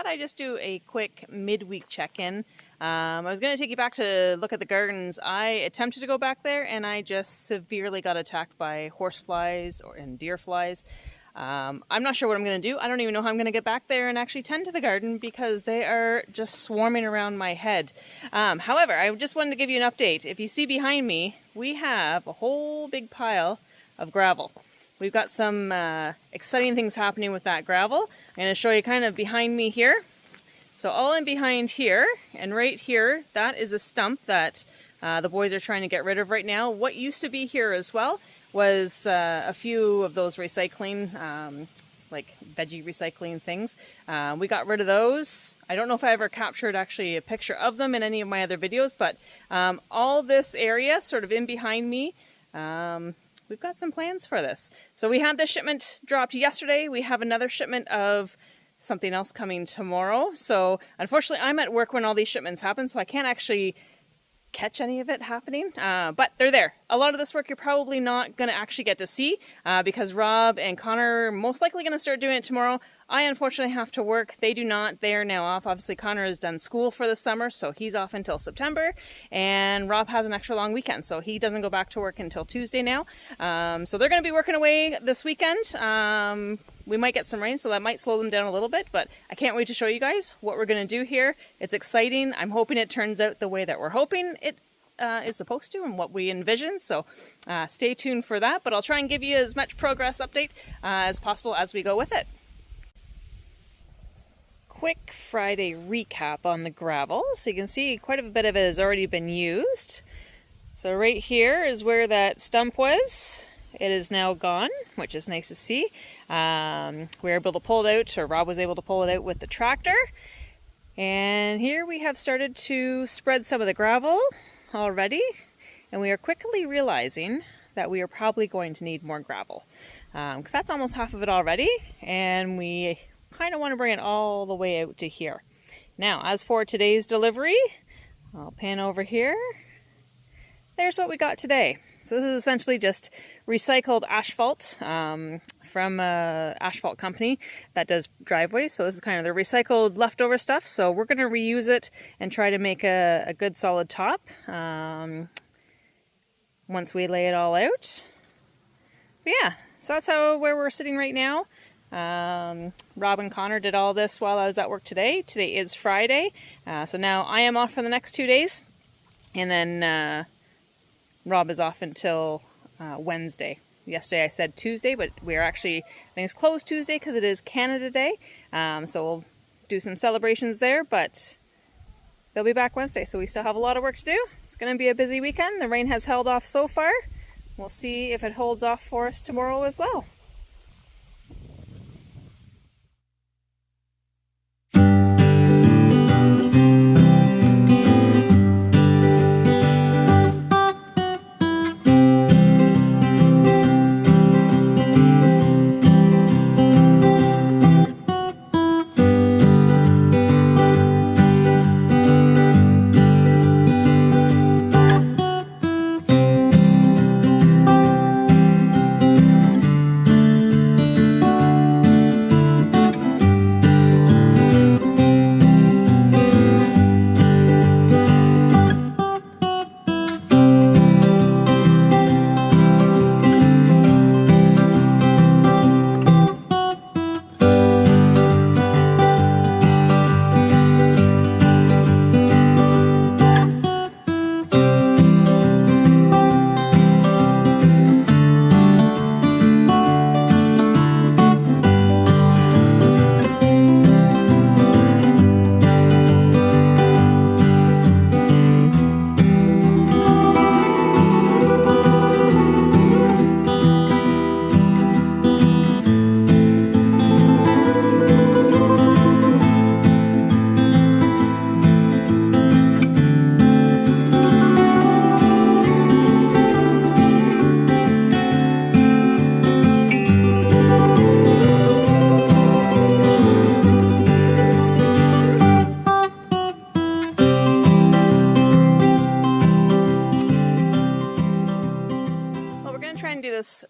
I'd just do a quick midweek check-in. I was going to take you back to look at the gardens. I attempted to go back there and I just severely got attacked by horseflies and deer flies. I'm not sure what I'm going to do. I don't even know how I'm going to get back there and actually tend to the garden because they are just swarming around my head. However, I just wanted to give you an update. If you see behind me, we have a whole big pile of gravel. We've got some exciting things happening with that gravel. I'm going to show you kind of behind me here. So all in behind here and right here, that is a stump that the boys are trying to get rid of right now. What used to be here as well was a few of those recycling, like veggie recycling things. We got rid of those. I don't know if I ever captured actually a picture of them in any of my other videos, but all this area sort of in behind me, we've got some plans for this. So we had this shipment dropped yesterday. We have another shipment of something else coming tomorrow. So unfortunately I'm at work when all these shipments happen, so I can't actually catch any of it happening, but they're there. A lot of this work you're probably not going to actually get to see because Rob and Connor are most likely going to start doing it tomorrow. I unfortunately have to work. They do not. They are now off. Obviously Connor has done school for the summer, so he's off until September, and Rob has an extra long weekend, so he doesn't go back to work until Tuesday now. So they're going to be working away this weekend. We might get some rain, so that might slow them down a little bit, but I can't wait to show you guys what we're going to do here. It's exciting. I'm hoping it turns out the way that we're hoping it is supposed to and what we envision, so stay tuned for that, but I'll try and give you as much progress update as possible as we go with it. Quick Friday recap on the gravel. So you can see quite a bit of it has already been used. So right here is where that stump was. It is now gone, which is nice to see. We were able to pull it out, or Rob was able to pull it out with the tractor. And here we have started to spread some of the gravel already. And we are quickly realizing that we are probably going to need more gravel. Because that's almost half of it already. And we kind of want to bring it all the way out to here. Now, as for today's delivery, I'll pan over here. There's what we got today. So this is essentially just recycled asphalt from an asphalt company that does driveways. So this is kind of the recycled leftover stuff. So we're going to reuse it and try to make a good solid top once we lay it all out. But yeah, so that's where we're sitting right now. Rob and Connor did all this while I was at work today. Today is Friday. So now I am off for the next 2 days. And then Rob is off until Wednesday. Yesterday I said Tuesday, but we're actually, I think it's closed Tuesday because it is Canada Day. So we'll do some celebrations there, but they'll be back Wednesday. So we still have a lot of work to do. It's going to be a busy weekend. The rain has held off so far. We'll see if it holds off for us tomorrow as well.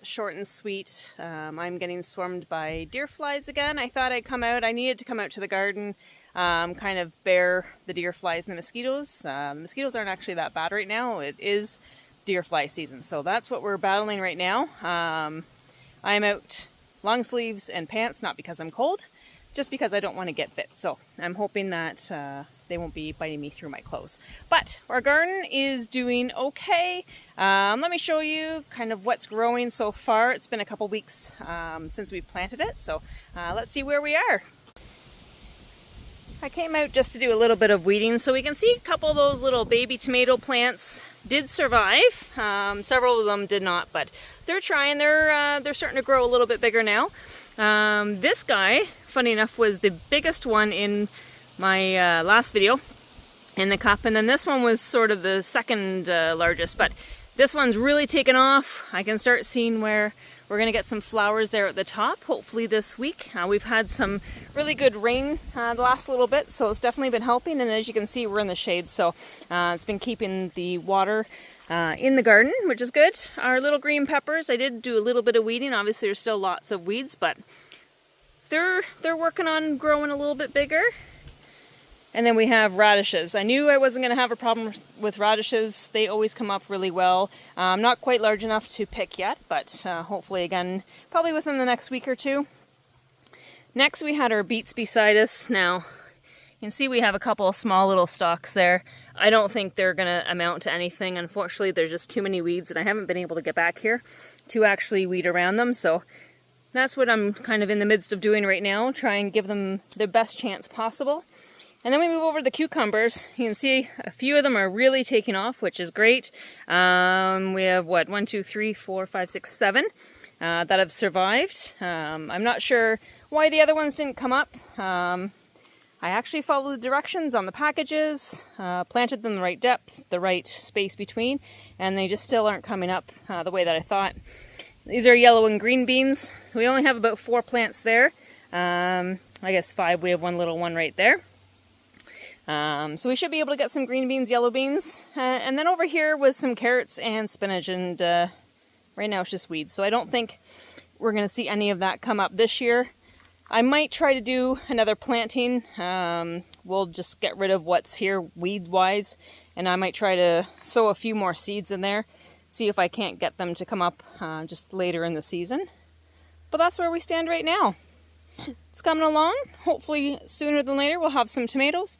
Short and sweet. I'm getting swarmed by deer flies again. I thought I'd come out. I needed to come out to the garden. kind of bear the deer flies and the mosquitoes. The mosquitoes aren't actually that bad right now. It is deer fly season, so that's what we're battling right now. I'm out long sleeves and pants, not because I'm cold, just because I don't want to get bit. So I'm hoping that they won't be biting me through my clothes. But our garden is doing okay. Let me show you kind of what's growing so far. It's been a couple weeks since we planted it, so let's see where we are. I came out just to do a little bit of weeding, so we can see a couple of those little baby tomato plants did survive. Several of them did not, but they're trying. They're starting to grow a little bit bigger now. This guy, funny enough, was the biggest one in my last video in the cup, and then this one was sort of the second largest, but this one's really taken off. I can start seeing where we're going to get some flowers there at the top, hopefully this week. We've had some really good rain the last little bit, so it's definitely been helping, and as you can see, we're in the shade, so it's been keeping the water in the garden, which is good. Our little green peppers, I did do a little bit of weeding. Obviously there's still lots of weeds, but they're working on growing a little bit bigger. And then we have radishes. I knew I wasn't going to have a problem with radishes. They always come up really well. Not quite large enough to pick yet, but hopefully again, probably within the next week or two. Next we had our beets beside us. Now, you can see we have a couple of small little stalks there. I don't think they're going to amount to anything. Unfortunately, there's just too many weeds, and I haven't been able to get back here to actually weed around them. So that's what I'm kind of in the midst of doing right now, try and give them the best chance possible. And then we move over to the cucumbers. You can see a few of them are really taking off, which is great. We have, what, 1, 2, 3, 4, 5, 6, 7 that have survived. I'm not sure why the other ones didn't come up. I actually followed the directions on the packages, planted them the right depth, the right space between, and they just still aren't coming up the way that I thought. These are yellow and green beans. So we only have about 4 plants there. I guess 5, we have one little one right there. So we should be able to get some green beans, yellow beans, and then over here was some carrots and spinach, and right now it's just weeds. So I don't think we're going to see any of that come up this year. I might try to do another planting. We'll just get rid of what's here weed-wise, and I might try to sow a few more seeds in there, see if I can't get them to come up just later in the season. But that's where we stand right now. It's coming along. Hopefully sooner than later we'll have some tomatoes.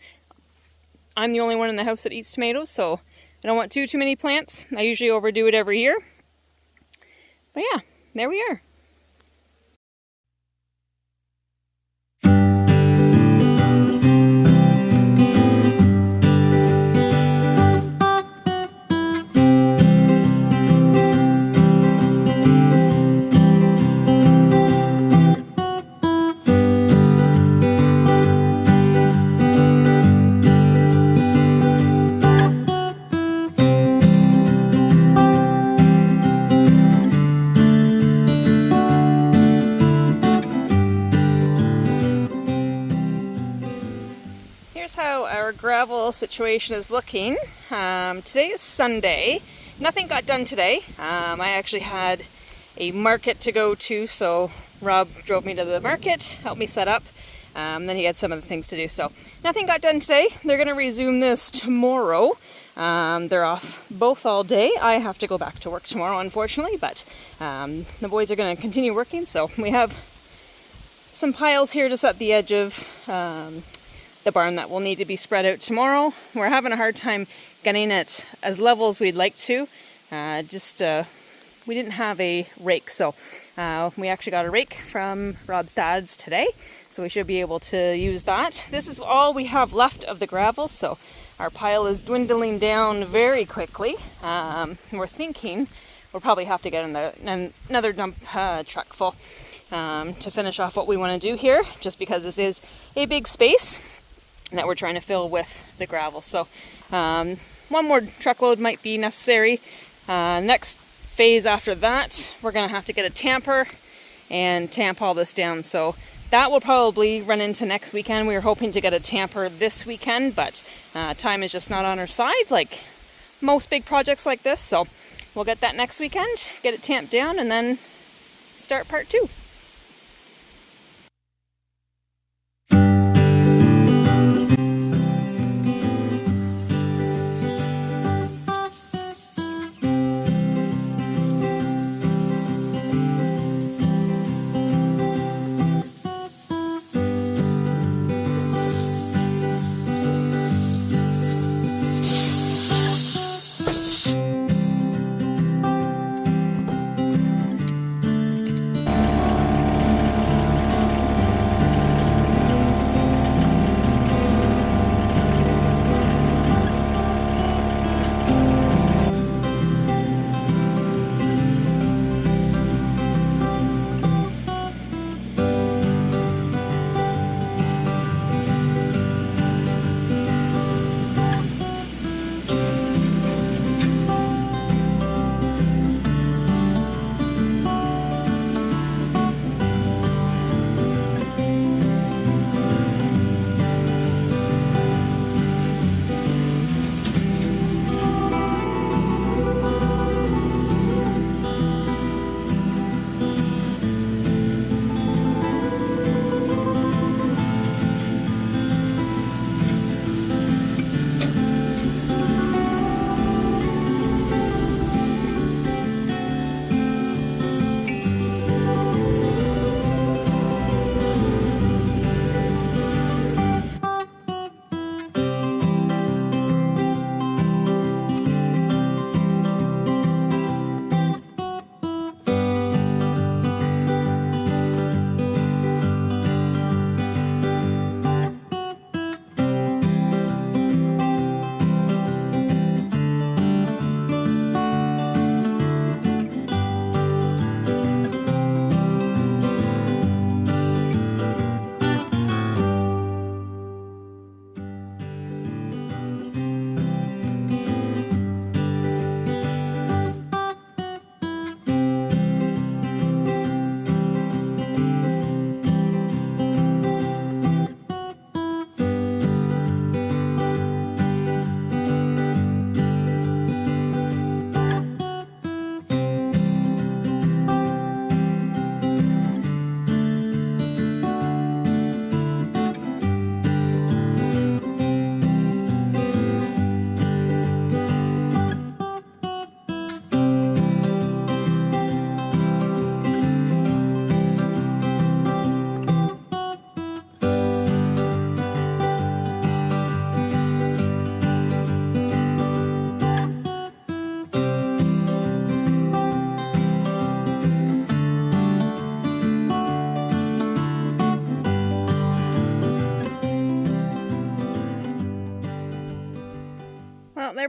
I'm the only one in the house that eats tomatoes, so I don't want too many plants. I usually overdo it every year. But yeah, there we are. How our gravel situation is looking. Today is Sunday. Nothing got done today. I actually had a market to go to, so Rob drove me to the market, helped me set up. Then he had some of the things to do, so nothing got done today. They're going to resume this tomorrow. They're off both all day. I have to go back to work tomorrow, unfortunately, but the boys are going to continue working. So we have some piles here just at the edge of the barn that will need to be spread out tomorrow. We're having a hard time getting it as level as we'd like to. We didn't have a rake, so we actually got a rake from Rob's dad's today, so we should be able to use that. This is all we have left of the gravel, so our pile is dwindling down very quickly. We're thinking we'll probably have to get another dump truck full to finish off what we want to do here, just because this is a big space that we're trying to fill with the gravel. So one more truckload might be necessary. Next phase after that, we're going to have to get a tamper and tamp all this down. So that will probably run into next weekend. We were hoping to get a tamper this weekend, but time is just not on our side, like most big projects like this. So we'll get that next weekend, get it tamped down, and then start part 2.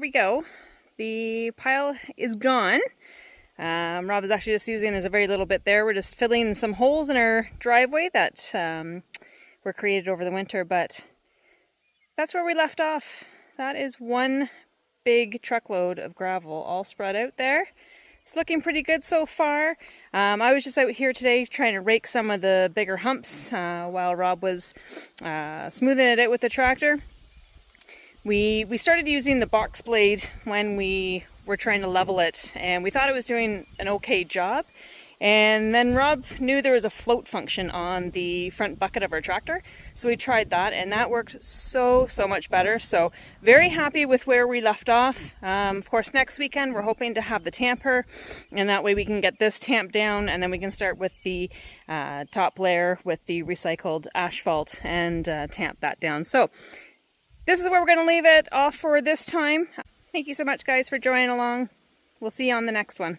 there we go. The pile is gone. Rob is actually just using, there's a very little bit there. We're just filling some holes in our driveway that were created over the winter, but that's where we left off. That is one big truckload of gravel all spread out there. It's looking pretty good so far. I was just out here today trying to rake some of the bigger humps while Rob was smoothing it out with the tractor. We started using the box blade when we were trying to level it, and we thought it was doing an okay job. And then Rob knew there was a float function on the front bucket of our tractor, so we tried that, and that worked so much better. So very happy with where we left off. Of course, next weekend we're hoping to have the tamper, and that way we can get this tamped down, and then we can start with the top layer with the recycled asphalt and tamp that down. So this is where we're going to leave it off for this time. Thank you so much, guys, for joining along. We'll see you on the next one.